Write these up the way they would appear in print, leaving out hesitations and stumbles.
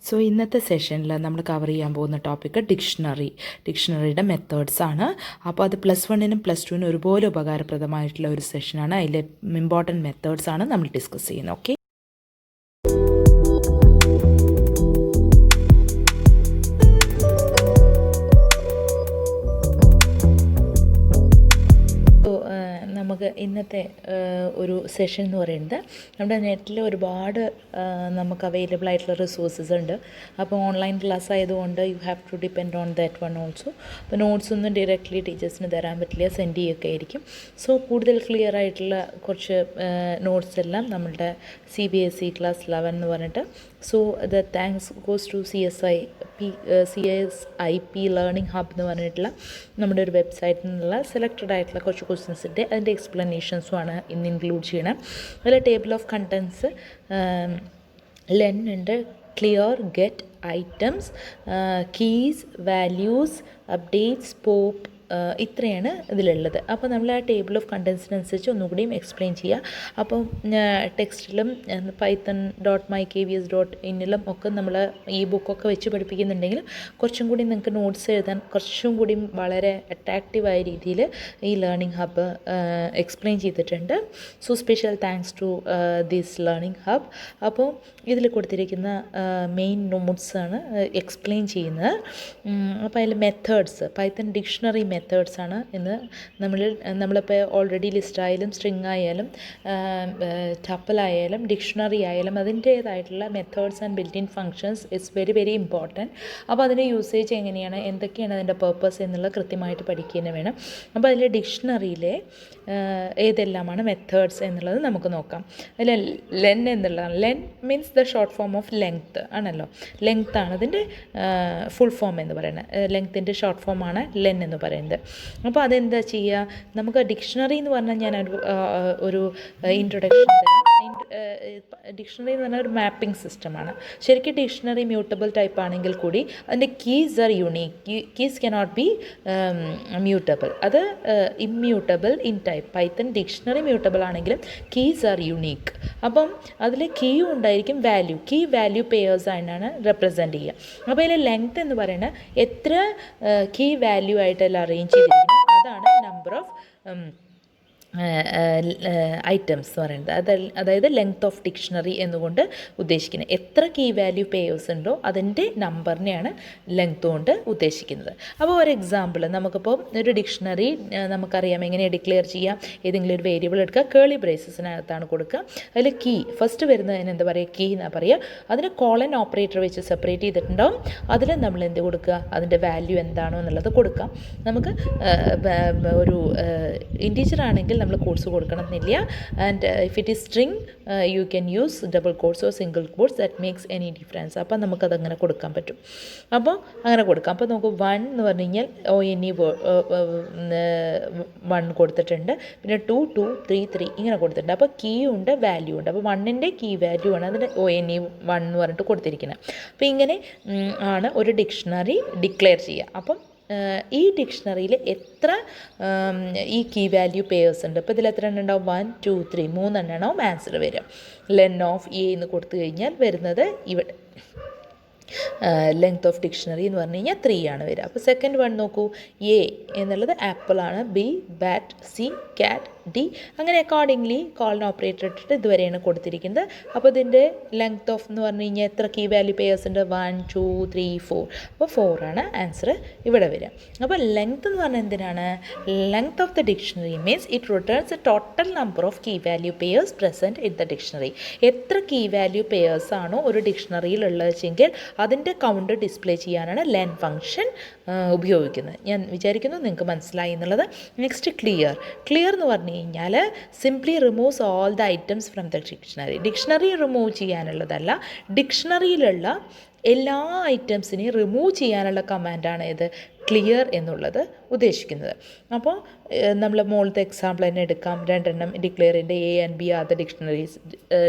So ഇന്നത്തെ സെഷനിൽ നമ്മൾ കവർ ചെയ്യാൻ പോകുന്ന ടോപ്പിക്ക് ഡിക്ഷണറിയുടെ മെത്തേഡ്സ് ആണ്. അപ്പോൾ അത് +1-നും +2-നും ഒരുപോലെ ഉപകാരപ്രദമായിട്ടുള്ള ഒരു സെഷനാണ്. അതിലെ ഇമ്പോർട്ടൻറ്റ് മെത്തേഡ്സ് ആണ് നമ്മൾ ഡിസ്കസ് ചെയ്യുന്നത്. ഓക്കെ, നമുക്ക് ഇന്നത്തെ ഒരു സെഷൻ എന്ന് പറയുന്നത് നമ്മുടെ നെറ്റിൽ ഒരുപാട് നമുക്ക് അവൈലബിൾ ആയിട്ടുള്ള റിസോഴ്സസ് ഉണ്ട്. അപ്പോൾ ഓൺലൈൻ ക്ലാസ് ആയതുകൊണ്ട് you have to depend on that one also. അപ്പോൾ നോട്ട്സ് ഒന്നും ഡയറക്റ്റ്ലി ടീച്ചേഴ്സിന് തരാൻ പറ്റില്ല, സെൻഡ് ചെയ്യുകയൊക്കെ ആയിരിക്കും. സോ കൂടുതൽ ക്ലിയർ ആയിട്ടുള്ള കുറച്ച് നോട്ട്സ് എല്ലാം നമ്മളുടെ CBSE ക്ലാസ് 11 എന്ന് പറഞ്ഞിട്ട്, so the thanks goes to CSIP learning hub എന്ന് പറഞ്ഞിട്ടുള്ള നമ്മുടെ ഒരു വെബ്സൈറ്റിൽ നിന്നുള്ള സെലക്റ്റഡ് ആയിട്ടുള്ള കുറച്ച് ക്വസ്റ്റ്യൻസിൻ്റെ അതിൻ്റെ എക്സ്പ്ലനേഷൻസും ആണ് ഇന്ന് ഇൻക്ലൂഡ് ചെയ്യണം. അതിൽ ടേബിൾ ഓഫ് കണ്ടൻസ്, ലെൻ ഉണ്ട്, clear, get, items, keys, values, updates, pop, ഇത്രയാണ് ഇതിലുള്ളത്. അപ്പോൾ നമ്മൾ ആ ടേബിൾ ഓഫ് കണ്ടൻസിനനുസരിച്ച് ഒന്നുകൂടിയും എക്സ്പ്ലെയിൻ ചെയ്യുക. അപ്പം ടെക്സ്റ്റിലും python.mykvs.in ഒക്കെ നമ്മൾ ഈ ബുക്കൊക്കെ വെച്ച് പഠിപ്പിക്കുന്നുണ്ടെങ്കിലും കുറച്ചും കൂടി നിങ്ങൾക്ക് നോട്ട്സ് എഴുതാൻ കുറച്ചും കൂടി വളരെ അട്രാക്റ്റീവായ രീതിയിൽ ഈ ലേണിംഗ് ഹബ്ബ് എക്സ്പ്ലെയിൻ ചെയ്തിട്ടുണ്ട്. So special thanks to this learning hub. അപ്പോൾ ഇതിൽ കൊടുത്തിരിക്കുന്ന മെയിൻ നോട്ട്സാണ് എക്സ്പ്ലെയിൻ ചെയ്യുന്നത്. അപ്പോൾ അതിൽ മെത്തേഡ്സ്, പൈത്തൺ ഡിക്ഷണറി മെത്തേഡ്സ് ആണ് ഇന്ന് നമ്മളിപ്പോൾ ഓൾറെഡി ലിസ്റ്റ് ആയാലും സ്ട്രിങ് ആയാലും ടപ്പിൾ ആയാലും ഡിക്ഷണറി ആയാലും അതിൻ്റേതായിട്ടുള്ള methods and built in functions it's very very important. അപ്പോൾ അതിൻ്റെ യൂസേജ് എങ്ങനെയാണ്, എന്തൊക്കെയാണ് അതിൻ്റെ പേർപ്പസ് എന്നുള്ളത് കൃത്യമായിട്ട് പഠിക്കുക വേണം. അപ്പോൾ അതിൽ ഡിക്ഷണറിയിലെ ഏതെല്ലാമാണ് മെത്തേഡ്സ് എന്നുള്ളത് നമുക്ക് നോക്കാം. അതിൽ ലെൻ എന്നുള്ളതാണ്. Len means the short form of length ആണല്ലോ. ലെങ്ത് ആണ് അതിൻ്റെ ഫുൾ ഫോം എന്ന് പറയുന്നത്. ലെങ്ത്തിൻ്റെ ഷോർട്ട് ഫോമാണ് ലെൻ എന്ന് പറയുന്നത്. അപ്പോൾ അതെന്താ ചെയ്യുക, നമുക്ക് ഡിക്ഷണറി എന്ന് പറഞ്ഞാൽ ഞാൻ ഒരു ഇൻട്രൊഡക്ഷൻ തരാം. ഡിക്ഷണറി എന്ന് പറഞ്ഞാൽ ഒരു മാപ്പിംഗ് സിസ്റ്റമാണ്. ശരിക്കും ഡിക്ഷണറി മ്യൂട്ടബിൾ ടൈപ്പ് ആണെങ്കിൽ കൂടി അതിൻ്റെ keys are unique. Keys cannot be mutable. അത് immutable in type. Python dictionary mutable ആണെങ്കിലും കീസ് ആർ യുണീക്ക്. അപ്പം അതിൽ കീയും ഉണ്ടായിരിക്കും, വാല്യൂ, കീ വാല്യൂ പെയേഴ്സ് ആയിട്ടാണ് റെപ്രസെൻറ്റ് ചെയ്യുക. അപ്പോൾ അതിൽ ലെങ്ത് എന്ന് പറയുന്നത് എത്ര കീ വാല്യൂ ആയിട്ടെല്ലാം അറേഞ്ച് ചെയ്തിരിക്കുന്നു, അതാണ് നമ്പർ ഓഫ് ഐറ്റംസ് എന്ന് പറയുന്നത്. അതായത് ലെങ്ത് ഓഫ് ഡിക്ഷണറി എന്നുകൊണ്ട് ഉദ്ദേശിക്കുന്നത് എത്ര കീ വാല്യൂ പെയേഴ്സ് ഉണ്ടോ അതിൻ്റെ നമ്പറിനെയാണ് ലെങ്ത് കൊണ്ട് ഉദ്ദേശിക്കുന്നത്. അപ്പോൾ ഒരു എക്സാമ്പിൾ, നമുക്കിപ്പോൾ ഒരു ഡിക്ഷണറി നമുക്കറിയാം എങ്ങനെ ഡിക്ലെയർ ചെയ്യാം. ഏതെങ്കിലും ഒരു വേരിയബിൾ എടുക്കുക, കേളി ബ്രേസസിനകത്താണ് കൊടുക്കുക. അതിൽ കീ ഫസ്റ്റ് വരുന്നതിന് എന്താ പറയുക, കീ എന്നാണ് പറയുക. അതിന് കോളൻ ഓപ്പറേറ്റർ വെച്ച് സെപ്പറേറ്റ് ചെയ്തിട്ടുണ്ടാവും. അതിൽ നമ്മൾ എന്ത് കൊടുക്കുക, അതിൻ്റെ വാല്യൂ എന്താണോ എന്നുള്ളത് കൊടുക്കാം. നമുക്ക് ഒരു ഇൻറ്റീജർ ആണെങ്കിൽ നമ്മൾ കോഡ്സ് കൊടുക്കണമെന്നില്ല. And if it is string you can use double quotes or single quotes, that makes any difference. അപ്പം നമുക്കതങ്ങനെ കൊടുക്കാൻ പറ്റും. അപ്പോൾ അങ്ങനെ കൊടുക്കാം. അപ്പോൾ നമുക്ക് 1 എന്ന് പറഞ്ഞു കഴിഞ്ഞാൽ ONE 1 കൊടുത്തിട്ടുണ്ട്. പിന്നെ 2 2 3 3 ഇങ്ങനെ കൊടുത്തിട്ടുണ്ട്. അപ്പോൾ കീ ഉണ്ട്, വാല്യൂ ഉണ്ട്. അപ്പോൾ 1ൻ്റെ കീ വാല്യൂ ആണ് അതിന് ONE 1 എന്ന് പറഞ്ഞിട്ട് കൊടുത്തിരിക്കുന്നത്. അപ്പോൾ ഇങ്ങനെ ആണ് ഒരു ഡിക്ഷണറി ഡിക്ലെയർ ചെയ്യുക. അപ്പം ഈ ഡിക്ഷണറിയിൽ എത്ര ഈ കീ വാല്യൂ പെയേഴ്സ് ഉണ്ട്. ഇപ്പോൾ ഇതിൽ എത്ര എണ്ണം ഉണ്ടാവും, 1 2 3 3 എണ്ണമാവും ആൻസർ വരിക. ലെൻ ഓഫ് എ എന്ന് കൊടുത്തു കഴിഞ്ഞാൽ വരുന്നത് ഇവിടെ ലെങ്ത് ഓഫ് ഡിക്ഷണറി എന്ന് പറഞ്ഞു കഴിഞ്ഞാൽ 3 ആണ് വരിക. അപ്പോൾ സെക്കൻഡ് വൺ നോക്കൂ, എ എന്നുള്ളത് ആപ്പിൾ ആണ്, B bat, C cat, D അങ്ങനെ അക്കോർഡിംഗ്ലി കോളൻ ഓപ്പറേറ്റർ ഇട്ടിട്ട് ഇതുവരെയാണ് കൊടുത്തിരിക്കുന്നത്. അപ്പോൾ ഇതിൻ്റെ ലെങ്ത് ഓഫ് എന്ന് പറഞ്ഞു കഴിഞ്ഞാൽ എത്ര കീ വാല്യൂ പെയേഴ്സ് ഉണ്ട്, 1 2 3 4. അപ്പോൾ 4 ആണ് ആൻസർ ഇവിടെ വരിക. അപ്പോൾ ലെങ്ത് എന്ന് പറഞ്ഞാൽ എന്തിനാണ്, length of the dictionary means it returns a total number of key value pairs present in the dictionary. എത്ര കീ വാല്യൂ പെയേഴ്സ് ആണോ ഒരു ഡിക്ഷണറിയിൽ ഉള്ളതെങ്കിൽ അതിൻ്റെ കൗണ്ട് ഡിസ്പ്ലേ ചെയ്യാനാണ് ലെൻ ഫംഗ്ഷൻ ഉപയോഗിക്കുന്നത്. ഞാൻ വിചാരിക്കുന്നു നിങ്ങൾക്ക് മനസ്സിലായി എന്നുള്ളത്. Next clear. ക്ലിയർ എന്ന് പറഞ്ഞു കഴിഞ്ഞാൽ simply removes all the items from the dictionary. Dictionary remove ചെയ്യാനുള്ളതല്ല, ഡിക്ഷണറിയിലുള്ള എല്ലാ ഐറ്റംസിനെയും റിമൂവ് ചെയ്യാനുള്ള കമാൻഡാണ് ഇത് ക്ലിയർ എന്നുള്ളത് ഉദ്ദേശിക്കുന്നത്. അപ്പോൾ നമ്മൾ മുകളിലത്തെ എക്സാമ്പിൾ തന്നെ എടുക്കാം. 2 എണ്ണം ഡിക്ലെയറിൻ്റെ a and b are the dictionaries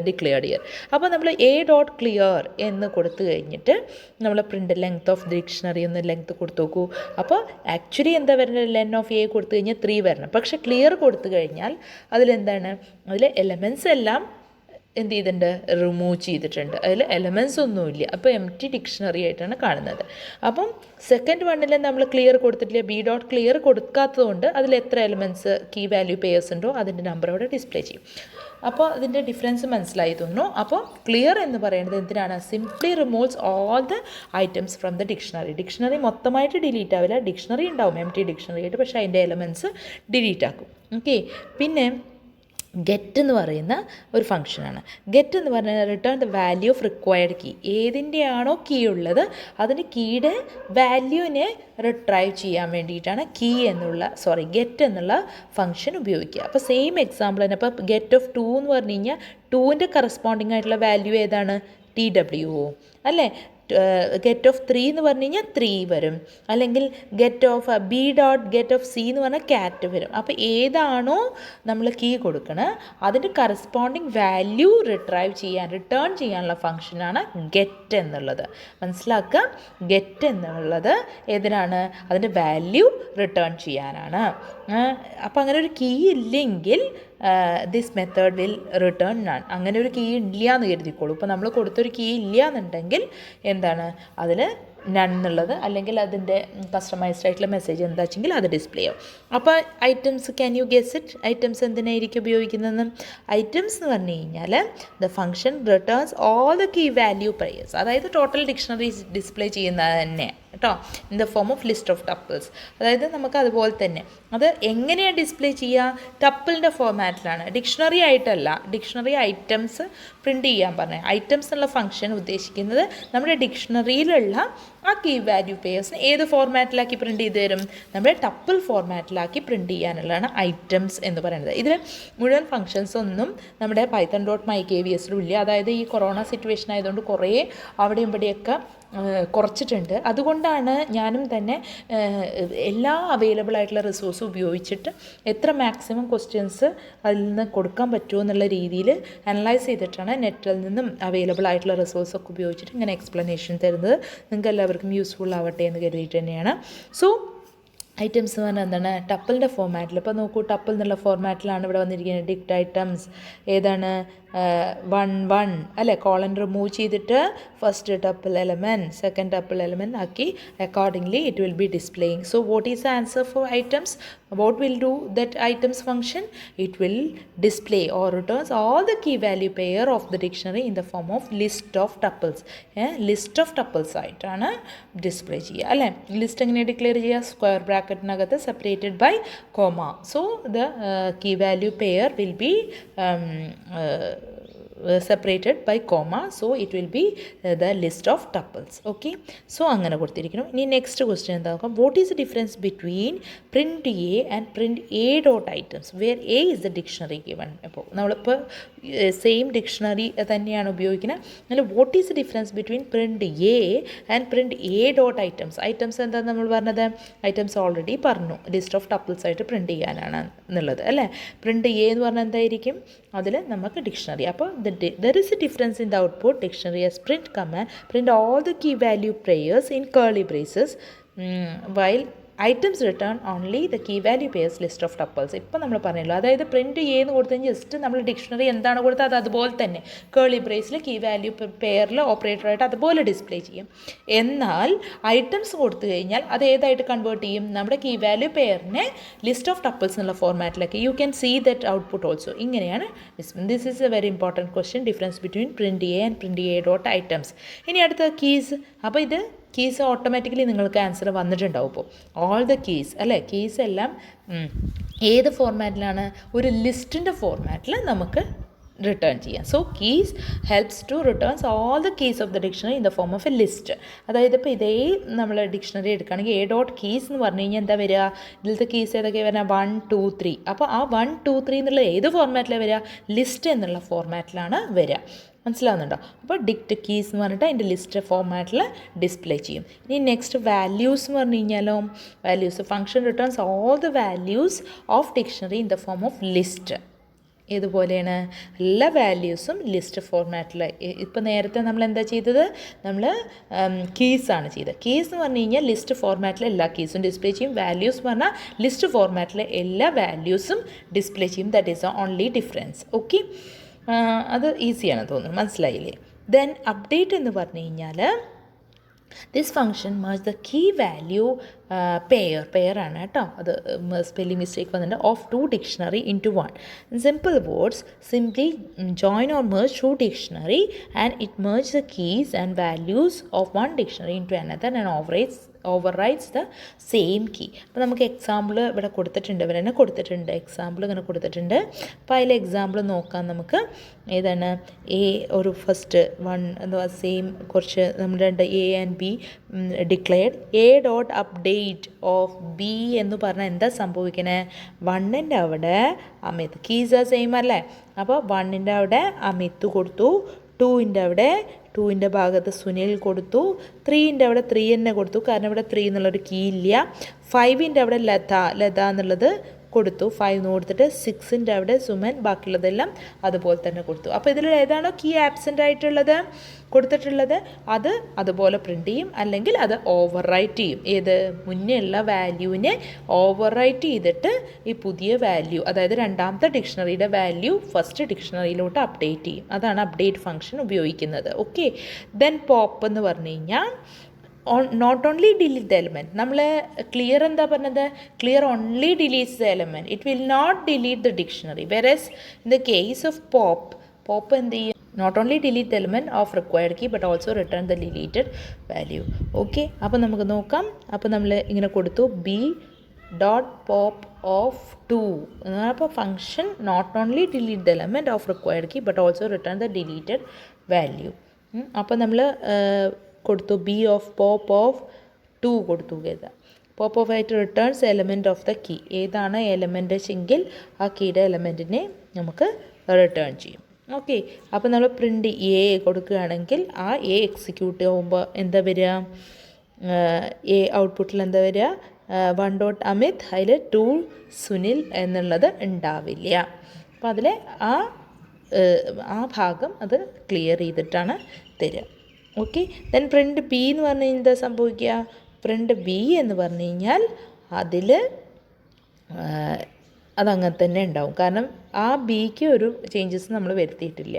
declared here. അപ്പോൾ നമ്മൾ A.clear എന്ന് കൊടുത്തു കഴിഞ്ഞിട്ട് നമ്മൾ പ്രിൻ്റ് ലെങ്ത് ഓഫ് ഡിക്ഷണറി ഒന്ന് ലെങ്ത് കൊടുത്തു നോക്കൂ. അപ്പോൾ ആക്ച്വലി എന്താ വരുന്നത്, ലെൻ ഓഫ് എ കൊടുത്തു കഴിഞ്ഞാൽ 3 വരണം. പക്ഷേ ക്ലിയർ കൊടുത്തു കഴിഞ്ഞാൽ അതിലെന്താണ്, അതിൽ എലമെൻറ്റ്സ് എല്ലാം എന്ത് ചെയ്തിട്ടുണ്ട്, റിമൂവ് ചെയ്തിട്ടുണ്ട്. അതിൽ എലമെൻറ്റ്സ് ഒന്നുമില്ല. അപ്പോൾ എം ടി ഡിക്ഷണറി ആയിട്ടാണ് കാണുന്നത്. അപ്പം സെക്കൻഡ് വണ്ണിൽ നമ്മൾ ക്ലിയർ കൊടുത്തിട്ടില്ല, ബി ഡോട്ട് ക്ലിയർ കൊടുക്കാത്തതുകൊണ്ട് അതിൽ എത്ര എലമെൻറ്റ്സ് കീ വാല്യൂ പെയേഴ്സ് ഉണ്ടോ അതിൻ്റെ നമ്പർ അവിടെ ഡിസ്പ്ലേ ചെയ്യും. അപ്പോൾ അതിൻ്റെ ഡിഫറൻസ് മനസ്സിലായി തോന്നുന്നു. അപ്പോൾ ക്ലിയർ എന്ന് പറയുന്നത് എന്തിനാണ്, simply removes all the items from the dictionary. Dictionary മൊത്തമായിട്ട് ഡിലീറ്റ് ആവില്ല, ഡിക്ഷണറി ഉണ്ടാവും എം ടി ഡിക്ഷണറി ആയിട്ട്, പക്ഷേ അതിൻ്റെ എലമെൻറ്റ്സ് ഡിലീറ്റ് ആക്കും. ഓക്കെ. പിന്നെ ഗെറ്റ് എന്ന് പറയുന്ന ഒരു ഫംഗ്ഷനാണ്. ഗെറ്റ് എന്ന് പറഞ്ഞാൽ return the value of required key. ഏതിൻ്റെയാണോ കീ ഉള്ളത് അതിന് കീയുടെ വാല്യൂവിനെ റിട്രൈവ് ചെയ്യാൻ വേണ്ടിയിട്ടാണ് ഗെറ്റ് എന്നുള്ള ഫംഗ്ഷൻ ഉപയോഗിക്കുക. അപ്പോൾ സെയിം എക്സാമ്പിൾ തന്നെ. അപ്പോൾ ഗെറ്റ് ഓഫ് 2 എന്ന് പറഞ്ഞു കഴിഞ്ഞാൽ 2ൻ്റെ കറസ്പോണ്ടിങ് ആയിട്ടുള്ള വാല്യൂ ഏതാണ്, TWO അല്ലേ. ഗെറ്റ് ഓഫ് 3 എന്ന് പറഞ്ഞു കഴിഞ്ഞാൽ 3 വരും. അല്ലെങ്കിൽ get of B dot get of C എന്ന് പറഞ്ഞാൽ ക്യാറ്റ് വരും. അപ്പോൾ ഏതാണോ നമ്മൾ കീ കൊടുക്കണത് അതിൻ്റെ കറസ്പോണ്ടിങ് വാല്യൂ റിട്രൈവ് റിട്ടേൺ ചെയ്യാനുള്ള ഫംഗ്ഷനാണ് ഗെറ്റ് എന്നുള്ളത്. മനസ്സിലാക്കുക, ഗെറ്റ് എന്നുള്ളത് ഏതിനാണ്, അതിൻ്റെ വാല്യൂ റിട്ടേൺ ചെയ്യാനാണ്. അപ്പോൾ അങ്ങനെ ഒരു കീ ഇല്ലെങ്കിൽ this method will return none. അങ്ങനെ ഒരു കീ ഇല്ല എന്ന് കരുതിക്കോളൂ. ഇപ്പോൾ നമ്മൾ കൊടുത്തൊരു കീ ഇല്ല എന്നുണ്ടെങ്കിൽ എന്താണ് അതിൽ നൺ എന്നുള്ളത്, അല്ലെങ്കിൽ അതിൻ്റെ കസ്റ്റമൈസ്ഡ് ആയിട്ടുള്ള മെസ്സേജ് എന്താ വെച്ചെങ്കിൽ അത് ഡിസ്പ്ലേ ആവും. അപ്പോൾ items, can you guess it, items എന്തിനായിരിക്കും ഉപയോഗിക്കുന്നതെന്ന്. ഐറ്റംസ് എന്ന് പറഞ്ഞു കഴിഞ്ഞാൽ the function returns all the key value pairs, അതായത് ടോട്ടൽ ഡിക്ഷണറി ഡിസ്പ്ലേ ചെയ്യുന്നത് തന്നെ കേട്ടോ, in the form of list of tuples. അതായത് നമുക്ക് അതുപോലെ തന്നെ അത് എങ്ങനെയാണ് ഡിസ്പ്ലേ ചെയ്യുക, ടപ്പിളിൻ്റെ ഫോർമാറ്റിലാണ്, ഡിക്ഷണറി ആയിട്ടല്ല. ഡിക്ഷണറി ഐറ്റംസ് പ്രിൻറ്റ് ചെയ്യാൻ പറഞ്ഞത്. ഐറ്റംസ് എന്നുള്ള ഫംഗ്ഷൻ ഉദ്ദേശിക്കുന്നത് നമ്മുടെ ഡിക്ഷണറിയിലുള്ള ആ കീ വാല്യൂ പെയേഴ്സിന് ഏത് ഫോർമാറ്റിലാക്കി പ്രിൻറ്റ് ചെയ്ത് തരും, നമ്മുടെ ടപ്പിൾ ഫോർമാറ്റിലാക്കി പ്രിൻറ്റ് ചെയ്യാനുള്ളതാണ് ഐറ്റംസ് എന്ന് പറയുന്നത്. ഇതിൽ മുഴുവൻ ഫങ്ഷൻസ് ഒന്നും നമ്മുടെ python.mykvsലും ഇല്ല. അതായത് ഈ കൊറോണ സിറ്റുവേഷൻ ആയതുകൊണ്ട് കുറേ അവിടെയും ഇവിടെയൊക്കെ കുറച്ചിട്ടുണ്ട്. അതുകൊണ്ടാണ് ഞാനും തന്നെ എല്ലാ അവൈലബിൾ ആയിട്ടുള്ള റിസോഴ്സ് ഉപയോഗിച്ചിട്ട് എത്ര മാക്സിമം ക്വസ്റ്റ്യൻസ് അതിൽ നിന്ന് കൊടുക്കാൻ പറ്റുമോ എന്നുള്ള രീതിയിൽ അനലൈസ് ചെയ്തിട്ടാണ് നെറ്റിൽ നിന്നും അവൈലബിൾ ആയിട്ടുള്ള റിസോഴ്സൊക്കെ ഉപയോഗിച്ചിട്ട് ഇങ്ങനെ എക്സ്പ്ലനേഷൻ തരുന്നത്. നിങ്ങൾക്ക് എല്ലാവർക്കും യൂസ്ഫുൾ ആവട്ടെ എന്ന് കരുതിയിട്ട് തന്നെയാണ്. സോ ഐറ്റംസ് എന്ന് പറഞ്ഞാൽ എന്താണ്, ടപ്പിളിൻ്റെ ഫോർമാറ്റിൽ. ഇപ്പോൾ നോക്കൂ, ടപ്പിൾ എന്നുള്ള ഫോർമാറ്റിലാണ് ഇവിടെ വന്നിരിക്കുന്നത്. ഡിക്റ്റ് ഐറ്റംസ് ഏതാണ്, 1 1 അല്ലേ, കോളൻ റിമൂവ് ചെയ്തിട്ട് first tuple element second tuple element ആക്കി accordingly it will be displaying. So what is the answer for items, what will do that items function, it will display or returns all the key value pair of the dictionary in the form of list of tuples. List of tuples ആയിട്ടാണ് display ചെയ്യുക അല്ലേ. List എങ്ങനെ declare ചെയ്യുക, square ബ്രാക്കറ്റിനകത്ത് separated by comma. So the key value pair will be separated by comma, so it will be the list of tuples. Okay, so അങ്ങനെ കൊടുത്തിരിക്കണം. ഇനി next question എന്താ നോക്കാം, what is the difference between print a and print a dot items where a is the dictionary given. അപ്പോൾ നമ്മളിപ്പോൾ same dictionary തന്നെയാണ് ഉപയോഗിക്കുന്നത്. അതിൽ what is the difference between print a and print a dot items. Items എന്താണെന്ന് നമ്മൾ പറഞ്ഞത്, items already പറഞ്ഞു, list of tuples ആയിട്ട് പ്രിൻറ്റ് ചെയ്യാനാണ് എന്നുള്ളത് അല്ലേ. പ്രിൻറ്റ് എ എന്ന് പറഞ്ഞാൽ എന്തായിരിക്കും, അതിൽ നമുക്ക് ഡിക്ഷണറി. അപ്പോൾ there is a difference in the output. Dictionary as print command print all the key value pairs in curly braces, while items return only the key value pairs list of tuples. ഇപ്പോൾ നമ്മൾ പറഞ്ഞല്ലോ, അതായത് print ചെയ്യുന്ന കൊടുത്ത് just നമ്മൾ dictionary എന്താണ് കൊടുത്തത് അത് അതുപോലെ തന്നെ കേളി ബ്രേസിൽ കീ വാല്യൂ പെയറിൽ ഓപ്പറേറ്ററായിട്ട് അതുപോലെ ഡിസ്പ്ലേ ചെയ്യും. എന്നാൽ ഐറ്റംസ് കൊടുത്തു കഴിഞ്ഞാൽ അത് ഏതായിട്ട് കൺവേർട്ട് ചെയ്യും, നമ്മുടെ കീ വാല്യൂ പെയറിനെ ലിസ്റ്റ് ഓഫ് ടപ്പിൾസ് എന്നുള്ള ഫോർമാറ്റിലേക്ക്. You can see that output also. ഇങ്ങനെയാണ് this is a very important question, difference between print a and print a dot items. ഇനി അടുത്ത കീസ്. അപ്പോൾ ഇത് കീസ് ഓട്ടോമാറ്റിക്കലി നിങ്ങൾക്ക് ആൻസർ വന്നിട്ടുണ്ടാവും. ഇപ്പോൾ ഓൾ ദ കീസ് അല്ലേ, കീസ് എല്ലാം ഏത് ഫോർമാറ്റിലാണ്, ഒരു ലിസ്റ്റിൻ്റെ ഫോർമാറ്റിൽ നമുക്ക് റിട്ടേൺ ചെയ്യാം. So keys helps to returns all the keys of the dictionary in the form of a list. അതായത് ഇപ്പോൾ ഇതേ നമ്മൾ ഡിക്ഷണറി എടുക്കുകയാണെങ്കിൽ എ ഡോട്ട് കീസ് എന്ന് പറഞ്ഞു കഴിഞ്ഞാൽ എന്താ വരിക, ഇതിലത്തെ കീസ് ഏതൊക്കെയാണ് വരിക, 1 2 3. അപ്പോൾ ആ 1 2 3 എന്നുള്ള ഏത് ഫോർമാറ്റിലാണ് വരിക, ലിസ്റ്റ് എന്നുള്ള ഫോർമാറ്റിലാണ് വരിക. മനസ്സിലാവുന്നുണ്ടോ? അപ്പോൾ ഡിക്റ്റ് കീസ് എന്ന് പറഞ്ഞിട്ട് അതിൻ്റെ ലിസ്റ്റ് ഫോർമാറ്റിൽ ഡിസ്പ്ലേ ചെയ്യും. ഇനി നെക്സ്റ്റ് വാല്യൂസ് എന്ന് പറഞ്ഞു കഴിഞ്ഞാലോ, values function returns all the values of dictionary in the form of list. ഏതുപോലെയാണ്, എല്ലാ വാല്യൂസും ലിസ്റ്റ് ഫോർമാറ്റിൽ. ഇപ്പോൾ നേരത്തെ നമ്മൾ എന്താ ചെയ്തത്, നമ്മൾ കീസാണ് ചെയ്തത്. കീസ് എന്ന് പറഞ്ഞു കഴിഞ്ഞാൽ ലിസ്റ്റ് ഫോർമാറ്റിൽ എല്ലാ കീസും ഡിസ്പ്ലേ ചെയ്യും. വാല്യൂസ് എന്ന് പറഞ്ഞാൽ ലിസ്റ്റ് ഫോർമാറ്റിലെ എല്ലാ വാല്യൂസും ഡിസ്പ്ലേ ചെയ്യും. That is the only difference. Okay, അത് ഈസിയാണ് തോന്നുന്നു, മനസ്സിലായില്ലേ? ദെൻ അപ്ഡേറ്റ് എന്ന് പറഞ്ഞു കഴിഞ്ഞാൽ this function merge the key value pair ആണ് കേട്ടോ, അത് സ്പെല്ലിംഗ് മിസ്റ്റേക്ക് വന്നിട്ടുണ്ട്, of two dictionary into one. Simple words simply join or merge two dictionary and it merge the keys and values of one dictionary into another and overrides the same key. അപ്പോൾ നമുക്ക് example ഇവിടെ കൊടുത്തിട്ടുണ്ട്, ഇവർ തന്നെ കൊടുത്തിട്ടുണ്ട്, example ഇങ്ങനെ കൊടുത്തിട്ടുണ്ട്. അപ്പോൾ അതിൽ എക്സാമ്പിൾ നോക്കാം നമുക്ക്. ഏതാണ്? ഒരു ഫസ്റ്റ് വൺ എന്താ സെയിം കുറച്ച് നമ്മുടെ A and B declared A dot update of B എന്ന് പറഞ്ഞാൽ എന്താ സംഭവിക്കണേ? വണ്ണിൻ്റെ അവിടെ അമിത്, കീസ് സെയിം അല്ലേ? അപ്പോൾ വണ്ണിൻ്റെ അവിടെ അമിത് കൊടുത്തു, ടൂവിൻ്റെ അവിടെ ടൂവിൻ്റെ ഭാഗത്ത് സുനിൽ കൊടുത്തു, ത്രീൻ്റെ അവിടെ ത്രീ തന്നെ കൊടുത്തു, കാരണം ഇവിടെ ത്രീ എന്നുള്ളൊരു കീ ഇല്ല. ഫൈവിൻ്റെ അവിടെ ലത എന്നുള്ളത് കൊടുത്തു, 5 കൊടുത്തിട്ട് 6ൻ്റെ അവിടെ സുമൻ, ബാക്കിയുള്ളതെല്ലാം അതുപോലെ തന്നെ കൊടുത്തു. അപ്പോൾ ഇതിൽ ഏതാണോ കീ ആബ്സെൻ്റ് ആയിട്ടുള്ളത് കൊടുത്തിട്ടുള്ളത് അത് അതുപോലെ പ്രിൻ്റ് ചെയ്യും, അല്ലെങ്കിൽ അത് ഓവർ റൈറ്റ് ചെയ്യും. ഏത്? മുന്നേ ഉള്ള വാല്യൂവിനെ ഓവർ റൈറ്റ് ചെയ്തിട്ട് ഈ പുതിയ വാല്യൂ, അതായത് രണ്ടാമത്തെ ഡിക്ഷണറിയുടെ വാല്യൂ ഫസ്റ്റ് ഡിക്ഷണറിയിലോട്ട് അപ്ഡേറ്റ് ചെയ്യും. അതാണ് അപ്ഡേറ്റ് ഫംഗ്ഷൻ ഉപയോഗിക്കുന്നത്. ഓക്കെ. ദെൻ പോപ്പ് എന്ന് പറഞ്ഞു കഴിഞ്ഞാൽ not only delete the element. നമ്മൾ ക്ലിയർ എന്താ പറഞ്ഞത്? Clear only deletes the element, it will not delete the dictionary. Whereas in the case of pop എന്ത് ചെയ്യും? Not only delete the element of required key but also return the deleted value. Okay. അപ്പോൾ നമുക്ക് നോക്കാം. അപ്പോൾ നമ്മൾ ഇങ്ങനെ കൊടുത്തു B dot pop of 2. അപ്പോൾ function not only delete the element of required key but also return the deleted value. അപ്പോൾ നമ്മൾ കൊടുത്തു ബി ഓഫ് പോപ്പ് ഓഫ് 2 കൊടുത്തു. പോപ്പ് ഓഫ് ആയിട്ട് returns element of the key. ഏതാണ് എലമെൻറ്റ് എങ്കിൽ ആ കീയുടെ എലമെൻറ്റിനെ നമുക്ക് റിട്ടേൺ ചെയ്യും. ഓക്കെ. അപ്പോൾ നമ്മൾ പ്രിൻ്റ് എ കൊടുക്കുകയാണെങ്കിൽ ആ എ എക്സിക്യൂട്ട് ചെയ്യുമ്പോൾ എന്താ വരിക? എ ഔട്ട്പുട്ടിൽ എന്താ വരിക? 1 ഡോട്ട് അമിത്, അതിൽ 2 സുനിൽ എന്നുള്ളത് ഉണ്ടാവില്ല. അപ്പോൾ അതിൽ ആ ഭാഗം അത് ക്ലിയർ ചെയ്തിട്ടാണ് തരിക. ഓക്കെ. ദെൻ പ്രിൻ്റ് ബി എന്ന് പറഞ്ഞു കഴിഞ്ഞാൽ എന്താ സംഭവിക്കുക? പ്രിൻ്റ് ബി എന്ന് പറഞ്ഞു കഴിഞ്ഞാൽ അതിൽ അതങ്ങനെ തന്നെ ഉണ്ടാവും, കാരണം ആ ബിക്ക് ഒരു ചേഞ്ചസ് നമ്മൾ വരുത്തിയിട്ടില്ല.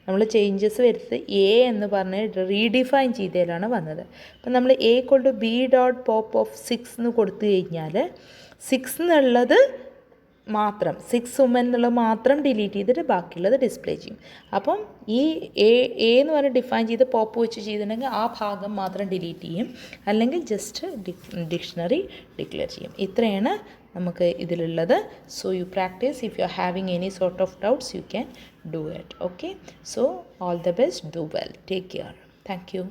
നമ്മൾ ചേഞ്ചസ് വരുത്തി എ എന്ന് പറഞ്ഞ് റീഡിഫൈൻ ചെയ്തതിലാണ് വന്നത്. അപ്പം നമ്മൾ എ കൊണ്ട് ബി ഡോട്ട് പോപ്പ് ഓഫ് 6 എന്ന് കൊടുത്തു കഴിഞ്ഞാൽ 6 എന്നുള്ളത് മാത്രം 6 ഉമൻ എന്നുള്ളത് മാത്രം ഡിലീറ്റ് ചെയ്തിട്ട് ബാക്കിയുള്ളത് ഡിസ്പ്ലേ ചെയ്യും. അപ്പം ഈ എ എന്ന് പറഞ്ഞ് ഡിഫൈൻ ചെയ്ത് പോപ്പ് വെച്ച് ചെയ്തിട്ടുണ്ടെങ്കിൽ ആ ഭാഗം മാത്രം ഡിലീറ്റ് ചെയ്യും, അല്ലെങ്കിൽ ജസ്റ്റ് ഡിക്ഷണറി ഡിക്ലെയർ ചെയ്യും. ഇത്രയാണ് നമുക്ക് ഇതിലുള്ളത്. So you practise. If you are having any sort of doubts you can do it. Okay. So all the best. Do well. Take care. Thank you.